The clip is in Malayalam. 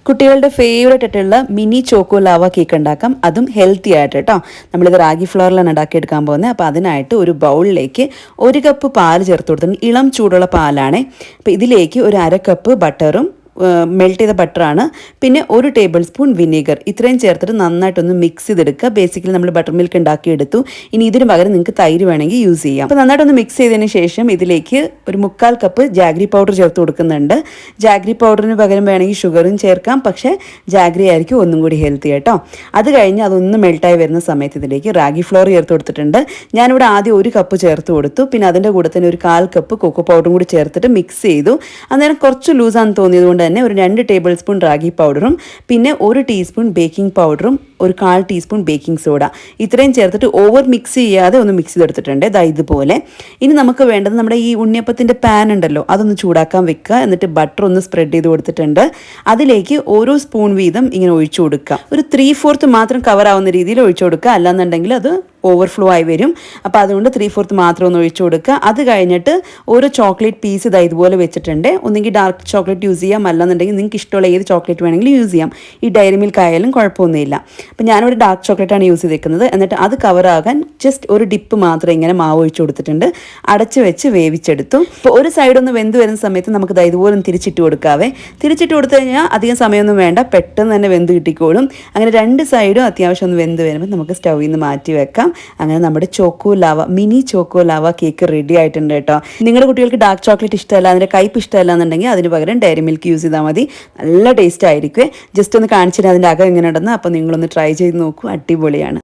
കുട്ടികളുടെ ഫേവറേറ്റ് ആയിട്ടുള്ള മിനി ചോക്കോ ലാവ കേക്ക് ഉണ്ടാക്കാം, അതും ഹെൽത്തി ആയിട്ട് കേട്ടോ. നമ്മളിത് റാഗി ഫ്ലോറിലാണ് ഉണ്ടാക്കിയെടുക്കാൻ പോകുന്നത്. അപ്പോൾ അതിനായിട്ട് ഒരു ബൗളിലേക്ക് 1 കപ്പ് പാൽ ചേർത്ത് കൊടുത്തിട്ടുണ്ട്. ഇളം ചൂടുള്ള പാലാണ്. അപ്പോൾ ഇതിലേക്ക് ഒരു 1/2 കപ്പ് ബട്ടറും മെൽറ്റ് ചെയ്ത ബട്ടറാണ്, പിന്നെ 1 ടേബിൾ സ്പൂൺ വിനീഗർ, ഇത്രയും ചേർത്തിട്ട് നന്നായിട്ടൊന്ന് മിക്സ് ചെയ്തെടുക്കുക. ബേസിക്കലി നമ്മൾ ബട്ടർ മിൽക്ക് ഉണ്ടാക്കിയെടുത്തു. ഇനി ഇതിന് പകരം നിങ്ങൾക്ക് തൈര് വേണമെങ്കിൽ യൂസ് ചെയ്യാം. അപ്പോൾ നന്നായിട്ടൊന്ന് മിക്സ് ചെയ്തതിന് ശേഷം ഇതിലേക്ക് ഒരു 3/4 കപ്പ് ജാഗ്രി പൗഡർ ചേർത്ത് കൊടുക്കുന്നുണ്ട്. ജാഗ്രി പൗഡറിന് പകരം വേണമെങ്കിൽ ഷുഗറും ചേർക്കാം, പക്ഷേ ജാഗ്രി ആയിരിക്കും ഒന്നും കൂടി ഹെൽത്തി കേട്ടോ. അത് കഴിഞ്ഞ് അതൊന്ന് മെൽട്ടായി വരുന്ന സമയത്ത് ഇതിലേക്ക് റാഗി ഫ്ലോർ ചേർത്ത് കൊടുത്തിട്ടുണ്ട്. ഞാനിവിടെ ആദ്യം 1 കപ്പ് ചേർത്ത് കൊടുത്തു, പിന്നെ അതിൻ്റെ കൂടെ തന്നെ ഒരു 1/4 കപ്പ് കൊക്കോ പൗഡറും കൂടി ചേർത്തിട്ട് മിക്സ് ചെയ്തു. അന്നേരം കുറച്ച് ലൂസാണെന്ന് തോന്നിയത് കൊണ്ട് തന്നെ ഒരു 2 ടേബിൾ സ്പൂൺ റാഗി പൗഡറും പിന്നെ 1 ടീസ്പൂൺ ബേക്കിംഗ് പൗഡറും ഒരു 1/4 ടീസ്പൂൺ ബേക്കിംഗ് സോഡ ഇത്രയും ചേർത്തിട്ട് ഓവർ മിക്സ് ചെയ്യാതെ ഒന്ന് മിക്സ് ചെയ്തെടുത്തിട്ടുണ്ട്. ഇതുപോലെ. ഇനി നമുക്ക് വേണ്ടത് നമ്മുടെ ഈ ഉണ്ണിയപ്പത്തിൻ്റെ പാൻ ഉണ്ടല്ലോ, അതൊന്ന് ചൂടാക്കാൻ വെക്കുക. എന്നിട്ട് ബട്ടർ ഒന്ന് സ്പ്രെഡ് ചെയ്ത് കൊടുത്തിട്ടുണ്ട്. അതിലേക്ക് ഓരോ സ്പൂൺ വീതം ഇങ്ങനെ ഒഴിച്ചു കൊടുക്കുക. ഒരു 3/4 മാത്രം കവർ ആവുന്ന രീതിയിൽ ഒഴിച്ചു കൊടുക്കുക, അല്ലാന്നുണ്ടെങ്കിൽ അത് ഓവർഫ്ലോ ആയി വരും. അപ്പോൾ അതുകൊണ്ട് 3/4 മാത്രം ഒന്ന് ഒഴിച്ചു കൊടുക്കുക. അത് കഴിഞ്ഞിട്ട് ഓരോ ചോക്ലേറ്റ് പീസ് ഇതുപോലെ വെച്ചിട്ടുണ്ട്. ഒന്നെങ്കിൽ ഡാർക്ക് ചോക്ലേറ്റ് യൂസ് ചെയ്യാം, അല്ലാന്നുണ്ടെങ്കിൽ നിങ്ങൾക്ക് ഇഷ്ടമുള്ള ഏത് ചോക്ലേറ്റ് വേണമെങ്കിലും യൂസ് ചെയ്യാം. ഈ ഡയറി മിൽക്ക് ആയാലും കുഴപ്പമൊന്നുമില്ല. അപ്പോൾ ഞാനൊരു ഡാർക്ക് ചോക്ലേറ്റാണ് യൂസ് ചെയ്തേക്കുന്നത്. എന്നിട്ട് അത് കവറാകാൻ ജസ്റ്റ് ഒരു ഡിപ്പ് മാത്രം ഇങ്ങനെ മാവ് ഒഴിച്ചു കൊടുത്തിട്ടുണ്ട്. അടച്ച് വെച്ച് വേവിച്ചെടുത്തു. അപ്പോൾ ഒരു സൈഡ് ഒന്ന് വെന്ത് വരുന്ന സമയത്ത് നമുക്ക് ഇതുപോലെ ഒന്ന് തിരിച്ചിട്ട് കൊടുക്കാവേ. തിരിച്ചിട്ട് കൊടുത്തു കഴിഞ്ഞാൽ അധികം സമയമൊന്നും വേണ്ട, പെട്ടെന്ന് തന്നെ വെന്ത് കിട്ടിക്കോളും. അങ്ങനെ 2 സൈഡും അത്യാവശ്യം ഒന്ന് വെന്ത് വരുമ്പോൾ നമുക്ക് സ്റ്റൗവിൽ നിന്ന് മാറ്റി വെക്കാം. അങ്ങനെ നമ്മുടെ choco lava, mini choco lava cake ready ആയിട്ടുണ്ട് കേട്ടോ. നിങ്ങളുടെ കുട്ടികൾക്ക് ഡാർക്ക് ചോക്ലേറ്റ് ഇഷ്ടമല്ല, അതിൻ്റെ കയ്പ് ഇഷ്ടമല്ല എന്നുണ്ടെങ്കിൽ അതിന് പകരം ഡയറി മിൽക്ക് യൂസ് ചെയ്താൽ മതി. നല്ല ടേസ്റ്റ് ആയിരിക്കും. ജസ്റ്റ് ഒന്ന് കാണിച്ചിട്ട് അതിൻ്റെ അകം എങ്ങനെ ഉണ്ടെന്ന് അപ്പോൾ നിങ്ങളൊന്ന് ട്രൈ ചെയ്ത് നോക്കൂ, അടിപൊളിയാണ്.